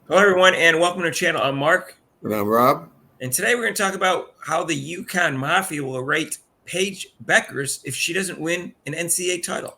Hello, everyone, and welcome to our channel. I'm Mark, And I'm Rob. and today we're going to talk about how the UConn Mafia will rate Paige Bueckers if she doesn't win an NCAA title.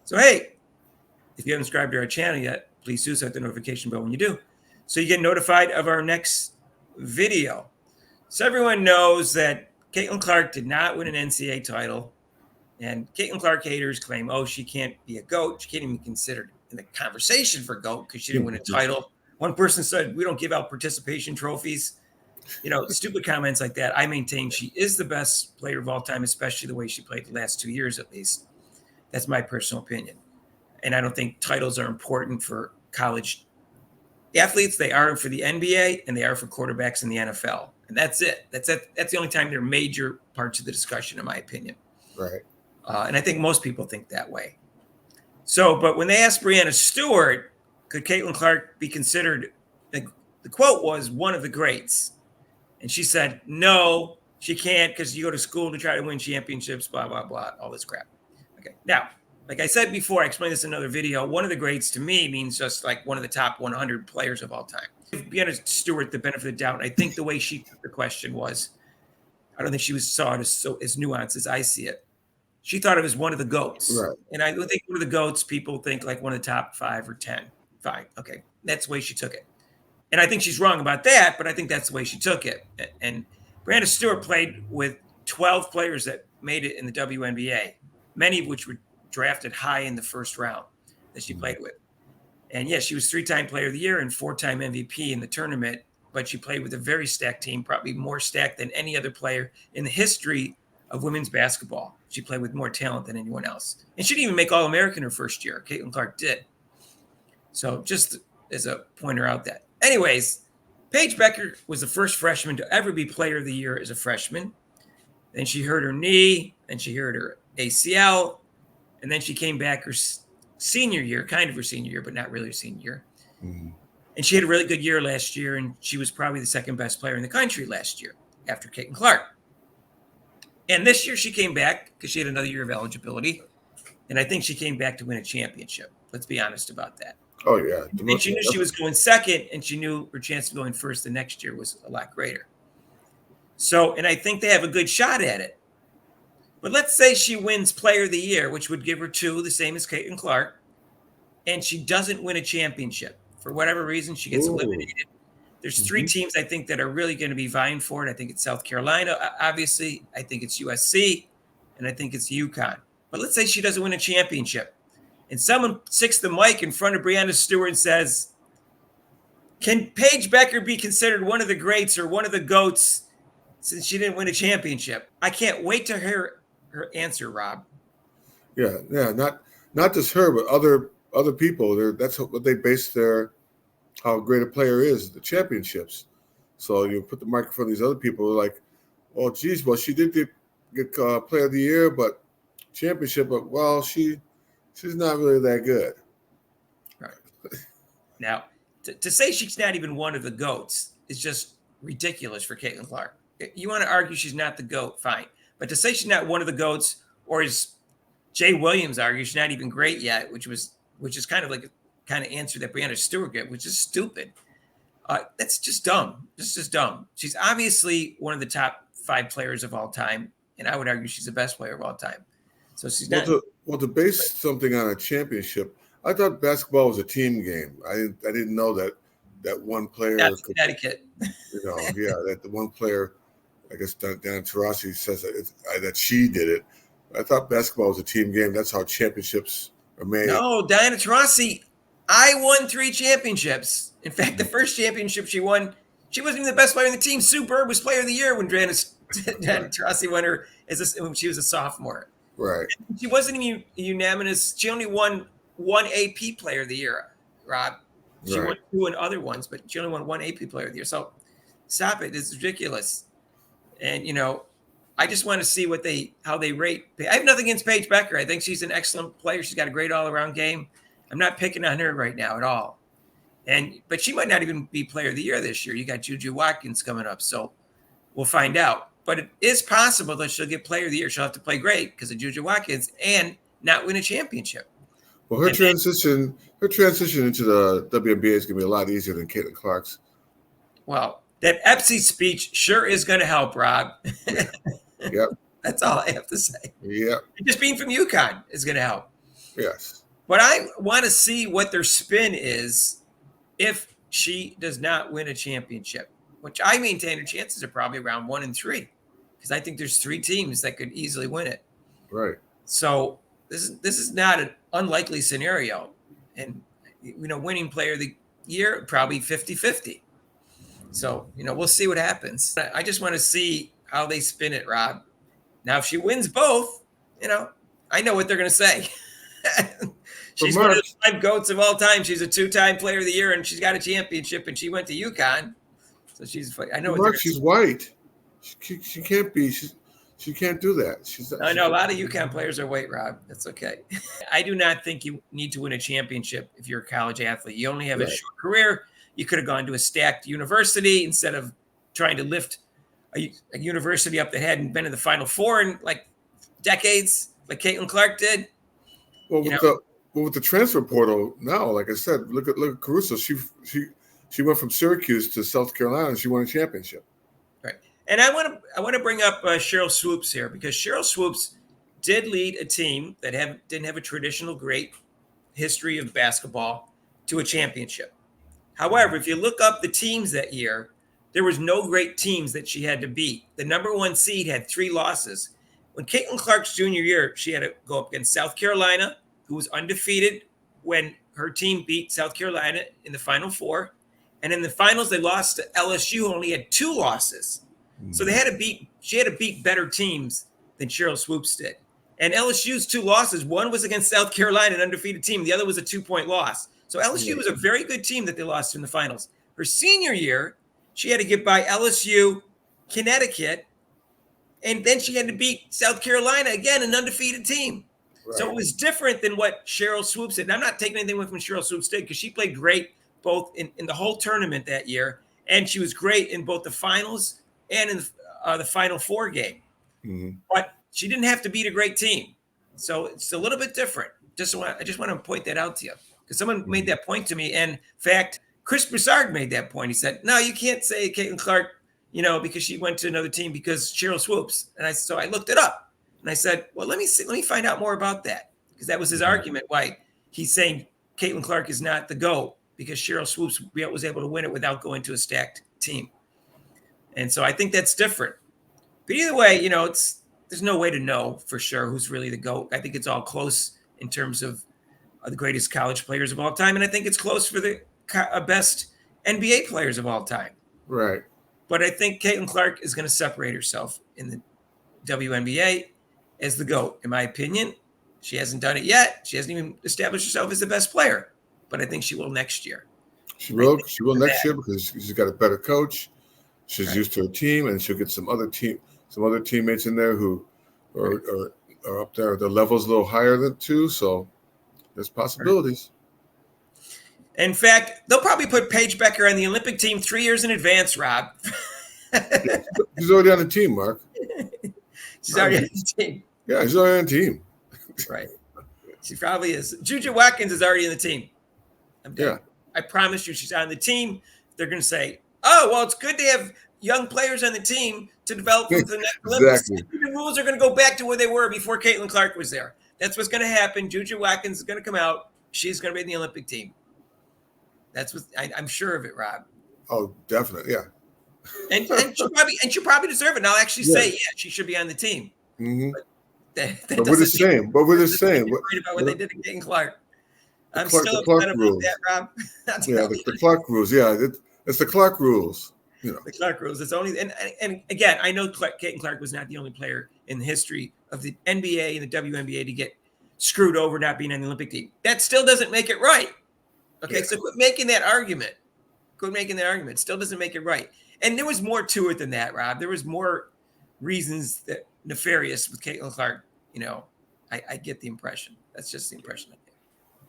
So, hey, if you haven't subscribed to our channel yet, please do so. Hit the notification bell when you do, so you get notified of our next video. So everyone knows that Caitlyn Clark did not win an NCAA title, and Caitlyn Clark haters claim, oh, she can't be a GOAT. She can't even be considered in the conversation for GOAT because she didn't win a title. One person said, we don't give out participation trophies. Stupid comments like that. I maintain she is the best player of all time, especially the way she played the last 2 years at least. That's my personal opinion. And I don't think titles are important for college athletes. They are for the NBA and they are for quarterbacks in the NFL. And that's it. That's the only time they're major parts of the discussion, in my opinion. Right. And I think most people think that way. So, but when they asked Breanna Stewart, could Caitlyn Clark be considered, the quote was, one of the greats? And she said, no, she can't because you go to school to try to win championships, blah, blah, blah, all this crap. Okay. Now, like I said before, I explained this in another video. One of the greats to me means just like one of the top 100 players of all time. Give Breanna Stewart the benefit of the doubt. And I think the way she took the question was, I don't think she saw it as nuanced as I see it. She thought it was one of the GOATs. Right. And I think one of the GOATs, people think like one of the top 5 or 10. Fine. Okay. That's the way she took it. And I think she's wrong about that, but I think that's the way she took it. And Breanna Stewart played with 12 players that made it in the WNBA, many of which were drafted high in the first round that she played with. And yes, she was 3-time player of the year and 4-time MVP in the tournament, but she played with a very stacked team, probably more stacked than any other player in the history of women's basketball. She played with more talent than anyone else. And she didn't even make All-American her first year. Caitlyn Clark did. So just as a pointer out that. Anyways, Paige Bueckers was the first freshman to ever be player of the year as a freshman. Then she hurt her knee, and she hurt her ACL, and then she came back her senior year, kind of her senior year, but not really her senior year. Mm-hmm. And she had a really good year last year, and she was probably the second best player in the country last year after Caitlyn Clark. And this year she came back because she had another year of eligibility, and I think she came back to win a championship. Let's be honest about that. Oh, yeah. And she knew she was going second, and she knew her chance of going first the next year was a lot greater. So, and I think they have a good shot at it. But let's say she wins player of the year, which would give her 2, the same as Caitlyn Clark, and she doesn't win a championship. For whatever reason, she gets eliminated. There's 3 teams I think that are really going to be vying for it. I think it's South Carolina, obviously. I think it's USC, and I think it's UConn. But let's say she doesn't win a championship. And someone sticks the mic in front of Breanna Stewart and says, can Paige Bueckers be considered one of the greats or one of the GOATs since she didn't win a championship? I can't wait to hear her answer, Rob. Yeah. Not just her, but other people. That's what they base how great a player is, the championships. So you put the mic in front of these other people like, oh, geez, well, she did get player of the year, but championship, but well, she's not really that good. Right. Now, to say she's not even one of the GOATs is just ridiculous for Caitlyn Clark. You want to argue she's not the GOAT, fine. But to say she's not one of the GOATs, or as Jay Williams argues, she's not even great yet, which is kind of like a kind of answer that Breanna Stewart gave, which is stupid. That's just dumb. This is dumb. She's obviously one of the top 5 players of all time, and I would argue she's the best player of all time. So she's not. To base something on a championship, I thought basketball was a team game. I didn't know that one player. That's Connecticut. That the one player, I guess Diana Taurasi says that she did it. I thought basketball was a team game. That's how championships are made. No, Diana Taurasi, I won 3 championships. In fact, the first championship she won, she wasn't even the best player in the team. Sue Bird was player of the year when Diana Taurasi won her when she was a sophomore. Right. She wasn't even unanimous. She only won 1 AP player of the year, Rob. She won 2 in other ones, but she only won 1 AP player of the year. So stop it. It's ridiculous. And, I just want to see how they rate. I have nothing against Paige Bueckers. I think she's an excellent player. She's got a great all-around game. I'm not picking on her right now at all. But she might not even be player of the year this year. You got Juju Watkins coming up, so we'll find out. But it is possible that she'll get player of the year. She'll have to play great because of Juju Watkins and not win a championship. Well, her transition into the WNBA is going to be a lot easier than Caitlyn Clark's. Well, that Epsi speech sure is going to help, Rob. Yep. That's all I have to say. Yep. Just being from UConn is going to help. Yes. But I want to see what their spin is if she does not win a championship, which I maintain her chances are probably around 1 and 3, because I think there's 3 teams that could easily win it. Right. So this is not an unlikely scenario. And, winning player of the year, probably 50-50. So, we'll see what happens. I just want to see how they spin it, Rob. Now, if she wins both, I know what they're going to say. She's one of the 5 GOATs of all time. She's a 2-time player of the year, and she's got a championship, and she went to UConn. So I know. Mark, she's white. She can't be. She can't do that. I know a lot of UConn players are white, Rob. That's okay. I do not think you need to win a championship if you're a college athlete. You only have a short career. You could have gone to a stacked university instead of trying to lift a university up the head and been in the Final Four in like decades, like Caitlyn Clark did. Well, with the transfer portal now, like I said, look at Caruso. She went from Syracuse to South Carolina and she won a championship. Right. And I want to bring up Cheryl Swoops here, because Cheryl Swoops did lead a team that didn't have a traditional great history of basketball to a championship. However, if you look up the teams that year, there was no great teams that she had to beat. The number 1 seed had 3 losses. When Caitlyn Clark's junior year, she had to go up against South Carolina, who was undefeated when her team beat South Carolina in the Final Four. And in the finals, they lost to LSU, who only had 2 losses. So she had to beat better teams than Cheryl Swoops did. And LSU's 2 losses, one was against South Carolina, an undefeated team. The other was a 2-point loss. So LSU was a very good team that they lost to in the finals. Her senior year, she had to get by LSU, Connecticut, and then she had to beat South Carolina, again, an undefeated team. Right. So it was different than what Cheryl Swoops did. And I'm not taking anything away from Cheryl Swoops did, because she played great both in the whole tournament that year, and she was great in both the finals and in the Final Four game. Mm-hmm. But she didn't have to beat a great team. So it's a little bit different. I just want to point that out to you, because someone made that point to me. And in fact, Chris Broussard made that point. He said, no, you can't say Caitlyn Clark, because she went to another team because Cheryl Swoops. And so I looked it up, and I said, well, let me find out more about that, because that was his argument why he's saying Caitlyn Clark is not the GOAT, because Cheryl Swoops was able to win it without going to a stacked team. And so I think that's different. But either way, there's no way to know for sure who's really the GOAT. I think it's all close in terms of the greatest college players of all time. And I think it's close for the best NBA players of all time. Right. But I think Caitlyn Clark is going to separate herself in the WNBA as the GOAT, in my opinion. She hasn't done it yet. She hasn't even established herself as the best player. But I think she will next year. She will next year, because she's got a better coach. She's used to her team, and she'll get some other teammates in there who are up there. The level's a little higher than 2, so there's possibilities. In fact, they'll probably put Paige Bueckers on the Olympic team 3 years in advance, Rob. She's already on the team, Mark. She's already on the team. Yeah, she's already on the team. Right. She probably is. Juju Watkins is already in the team. Yeah. I promise you she's on the team. They're going to say, oh, well, it's good to have young players on the team to develop for the next Olympics. Exactly. The rules are going to go back to where they were before Caitlyn Clark was there. That's what's going to happen. Juju Watkins is going to come out. She's going to be in the Olympic team. That's what I'm sure of it, Rob. Oh, definitely, yeah. And she'll probably deserve it. And I'll actually say, she should be on the team. Mm-hmm. But we're the same. But we're the same. Worried about what they did to Caitlyn Clark. I'm Clark, still upset about rules. that, Rob. Yeah, the Clark rules. Yeah, it's the Clark rules. The Clark rules. It's only and again, I know Caitlyn Clark was not the only player in the history of the NBA and the WNBA to get screwed over not being on the Olympic team. That still doesn't make it right. Okay, so quit making that argument. It still doesn't make it right. And there was more to it than that, Rob. There was more reasons that nefarious with Caitlyn Clark. I get the impression. That's just the impression I get.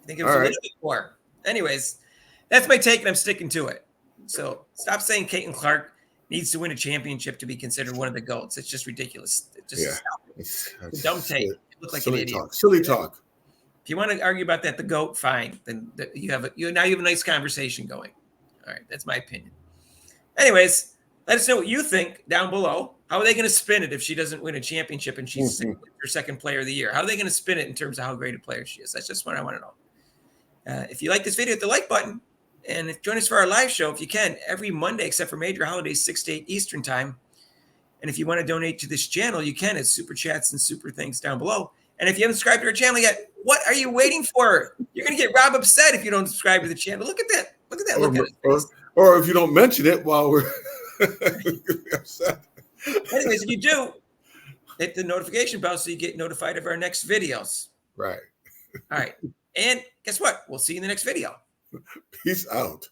I think it was a little bit more. Anyways, that's my take, and I'm sticking to it. So stop saying Caitlyn Clark needs to win a championship to be considered one of the GOATs. It's just ridiculous. It's just It's a dumb take. You look like an silly idiot. talk. Silly talk. If you want to argue about that, the GOAT, fine. Then you have a nice conversation going. All right, that's my opinion. Anyways, let us know what you think down below. How are they going to spin it if she doesn't win a championship and she's her second player of the year? How are they going to spin it in terms of how great a player she is? That's just what I want to know. If you like this video, hit the like button. And join us for our live show if you can, every Monday, except for major holidays, 6 to 8 Eastern time. And if you want to donate to this channel, you can. It's super chats and super things down below. And if you haven't subscribed to our channel yet, what are you waiting for? You're going to get Rob upset if you don't subscribe to the channel. Look at that. Look at that. Look at it. Or if you don't mention it while we're upset. Anyways, if you do, hit the notification bell so you get notified of our next videos. Right. All right. And guess what? We'll see you in the next video. Peace out.